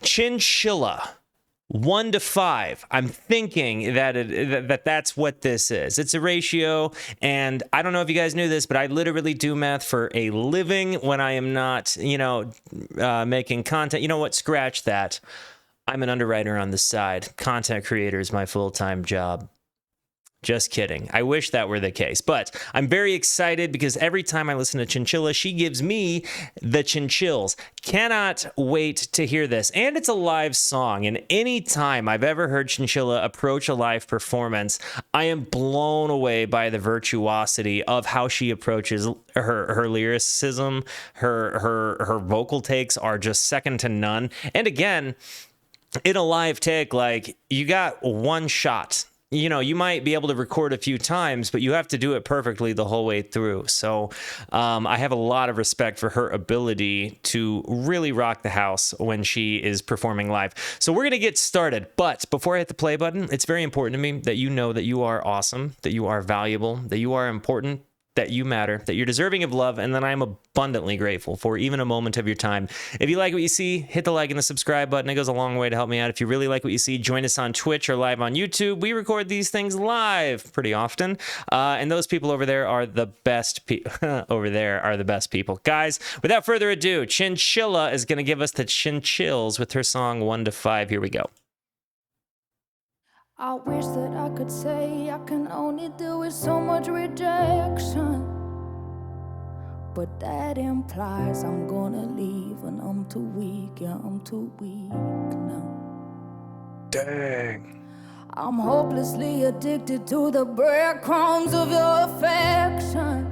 Chinchilla. 1 to 5. I'm thinking that that's what this is. It's a ratio, and I don't know if you guys knew this, but I literally do math for a living when I am not, making content. You know what? Scratch that. I'm an underwriter on the side. Content creator is my full-time job. Just kidding. I wish that were the case. But I'm very excited because every time I listen to Chinchilla, she gives me the chinchills. Cannot wait to hear this. And it's a live song. And any time I've ever heard Chinchilla approach a live performance, I am blown away by the virtuosity of how she approaches her lyricism. Her vocal takes are just second to none. And again, in a live take, like, you got one shot. You might be able to record a few times, but you have to do it perfectly the whole way through. So I have a lot of respect for her ability to really rock the house when she is performing live. So we're going to get started. But before I hit the play button, it's very important to me that you know that you are awesome, that you are valuable, that you are important, that you matter, that you're deserving of love, and that I'm abundantly grateful for even a moment of your time. If you like what you see, hit the like and the subscribe button. It goes a long way to help me out. If you really like what you see, join us on Twitch or live on YouTube. We record these things live pretty often, and those people over there are the best people. Guys, without further ado, Chinchilla is going to give us the chinchills with her song 1 to 5. Here we go. I wish that I could say I can only deal with so much rejection, but that implies I'm gonna leave and I'm too weak, yeah, I'm too weak now. Dang. I'm hopelessly addicted to the breadcrumbs of your affection.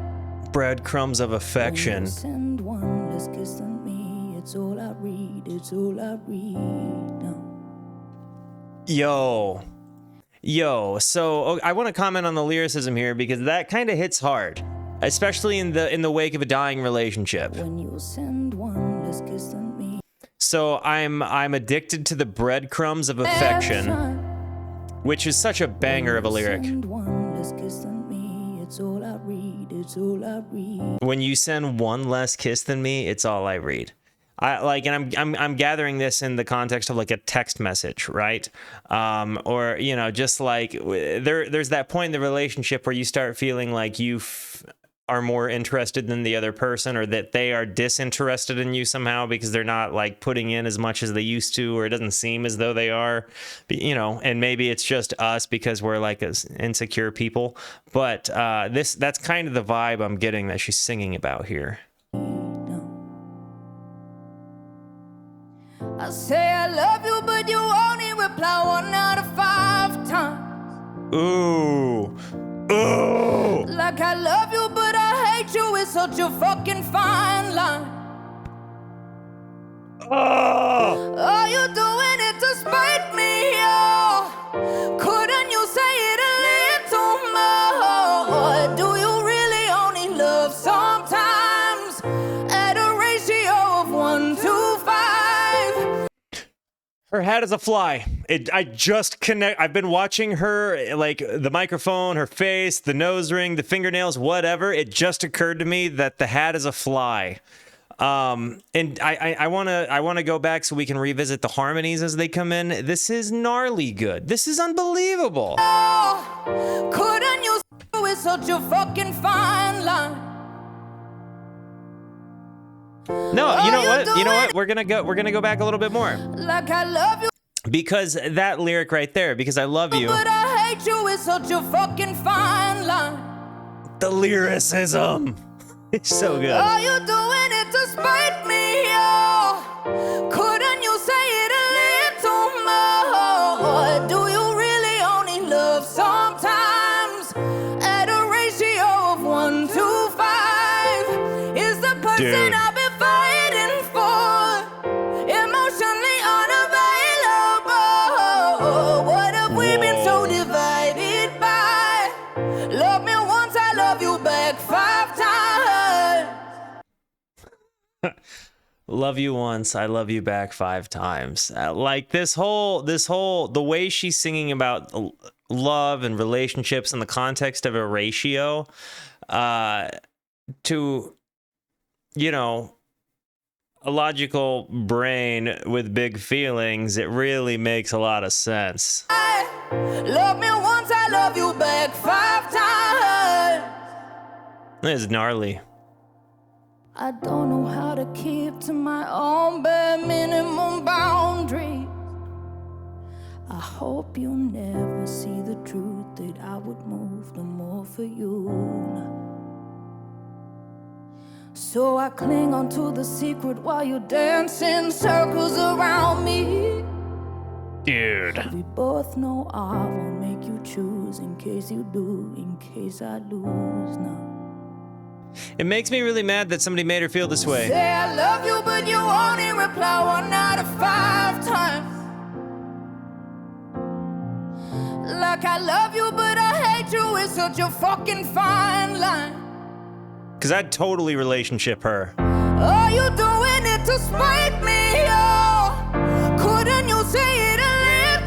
Breadcrumbs of affection. When you send one less kiss than me, it's all I read, it's all I read now. Yo, so I want to comment on the lyricism here because that kind of hits hard, especially in the wake of a dying relationship. When you send one less kiss than me. So I'm addicted to the breadcrumbs of affection, which is such a banger of a lyric. When you send one less kiss than me, it's all I read. I'm gathering this in the context of like a text message, right? Or just like there's that point in the relationship where you start feeling like you are more interested than the other person, or that they are disinterested in you somehow because they're not like putting in as much as they used to, or it doesn't seem as though they are, and maybe it's just us because we're like insecure people. But that's kind of the vibe I'm getting that she's singing about here. I say I love you, but you only reply 1 out of 5 times. Ooh. Like I love you, but I hate you. It's such a fucking fine line. Are you doing it to spite me? Oh, couldn't you say it a little more? Do you really only love sometimes at a ratio of 1 to 5? Her hat is a fly. I've been watching her, like the microphone, her face, the nose ring, the fingernails, whatever. It just occurred to me that the hat is a fly. And I want to go back so we can revisit the harmonies as they come in. This is gnarly good. This is unbelievable. Oh, couldn't you see with such a fucking fine line? No, you know what? We're gonna go back a little bit more. Like I love you. Because that lyric right there, because I love you. But I hate you with such a fucking fine line. The lyricism. It's so good. Are you doing it to spite me? Oh, couldn't you say it a little more? Do you really only love sometimes at a ratio of 1 to 5? Is the person I've been fighting for emotionally unavailable? What have we been so divided by? Love me once, I love you back 5 times. Love you once, I love you back 5 times. Like this whole, the way she's singing about love and relationships in the context of a ratio, to, a logical brain with big feelings, it really makes a lot of sense. Love me once, I love you back 5 times. This is gnarly. I don't know how to keep to my own bare minimum boundaries. I hope you never see the truth that I would move no more for you now. So I cling onto the secret while you dance in circles around me. Dude. We both know I won't make you choose in case you do, in case I lose now. It makes me really mad that somebody made her feel this way. Say I love you, but you only reply 1 out of 5 times. Like I love you, but I hate you is such a fucking fine line. Cause I'd totally relationship her. Are you doing it to spite me? Oh, couldn't you say it a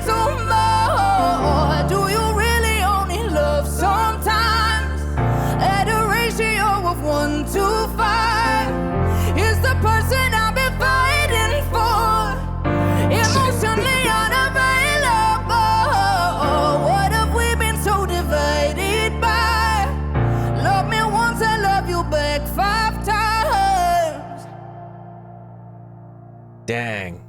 little more? Do you really only love sometimes? At a ratio of 1 to 5 is the person I've been fighting for. Emotionally unavailable. What have we been so divided by? Love me once, I love you back 5 times. Dang.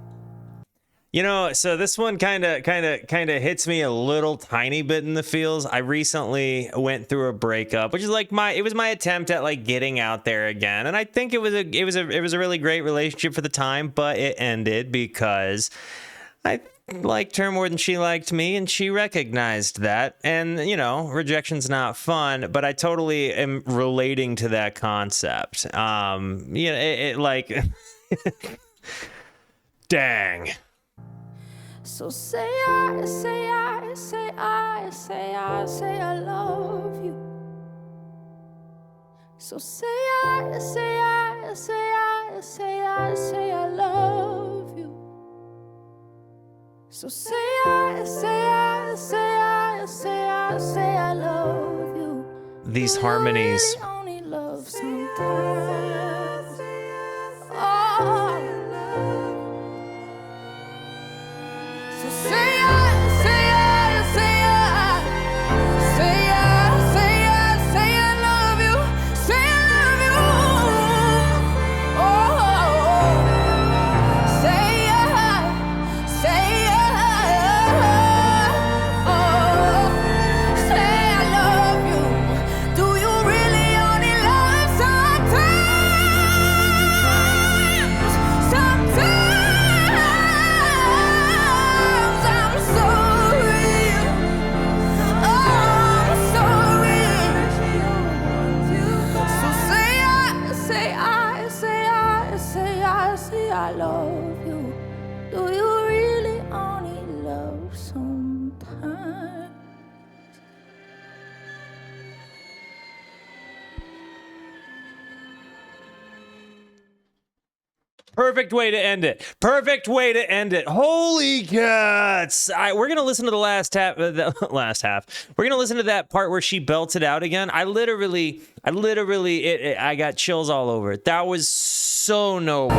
You know, so this one kind of hits me a little tiny bit in the feels. I recently went through a breakup, which is like it was my attempt at like getting out there again, and I think it was a really great relationship for the time, but it ended because I liked her more than she liked me, and she recognized that. And you know, rejection's not fun, but I totally am relating to that concept. You know, it like, dang. So say I love you. So say I love you. So say I love you. These harmonies. Really only love sometimes. Oh. So say I love you. Say I love you. Oh, say I love you. Do you really only love sometimes? Sometimes I'm sorry. Oh, I'm sorry. So say I love you. Do you really only love sometimes? Perfect way to end it. Perfect way to end it. Holy cats! We're gonna listen to the last half. We're gonna listen to that part where she belts it out again. I literally, I got chills all over it. That was so noble.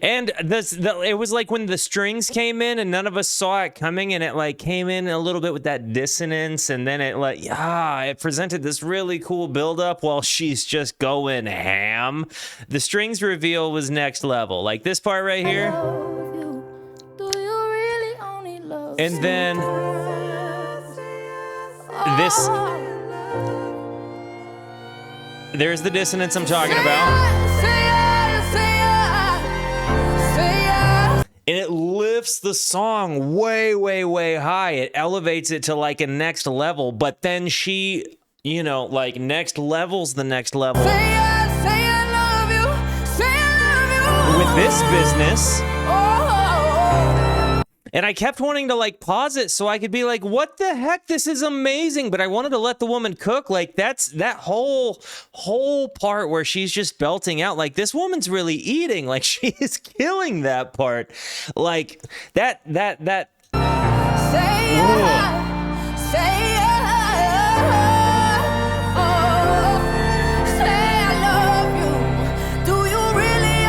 And it was like when the strings came in and none of us saw it coming, and it like came in a little bit with that dissonance, and then it like, it presented this really cool buildup while she's just going ham. The strings reveal was next level. Like this part right here. And then this, there's the dissonance I'm talking about. And it lifts the song way, way, way high. It elevates it to like a next level, but then she, you know, like next levels the next level. With this business. And I kept wanting to like pause it so I could be like, what the heck? This is amazing. But I wanted to let the woman cook. Like that's that whole part where she's just belting out. Like this woman's really eating. Like she is killing that part. Like that. Say I love you. Do you really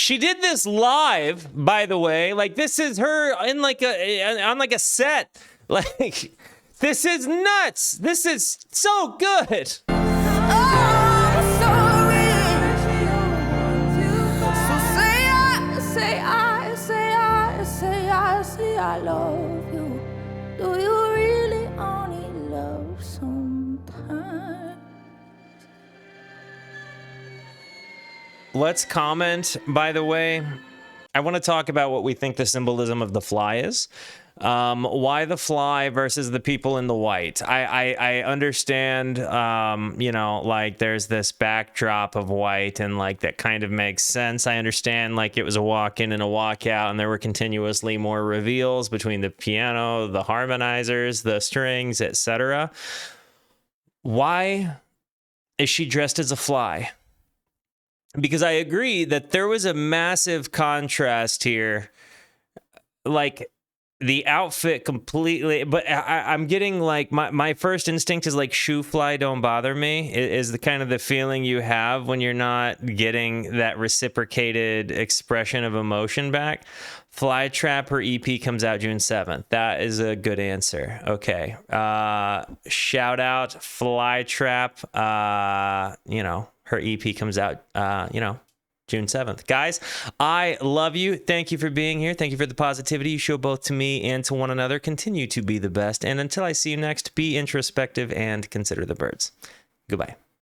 She did this live, by the way. Like, this is her in like on like a set. Like, this is nuts. This is so good. I'm sorry. So say I love you. Do you really only love sometimes? Let's comment, by the way. I want to talk about what we think the symbolism of the fly is. Why the fly versus the people in the white? I understand, you know, like there's this backdrop of white and like that kind of makes sense. I understand like it was a walk in and a walk out and there were continuously more reveals between the piano, the harmonizers, the strings, etc. Why is she dressed as a fly? Because I agree that there was a massive contrast here. Like, the outfit completely, but I'm getting like my first instinct is like shoe fly, don't bother me, is the kind of the feeling you have when you're not getting that reciprocated expression of emotion back. Fly Trap, her EP comes out June 7th. That is a good answer. Okay. Shout out Fly Trap. You know, her EP comes out, you know, June 7th. Guys, I love you. Thank you for being here. Thank you for the positivity you show both to me and to one another. Continue to be the best. And until I see you next, be introspective and consider the birds. Goodbye.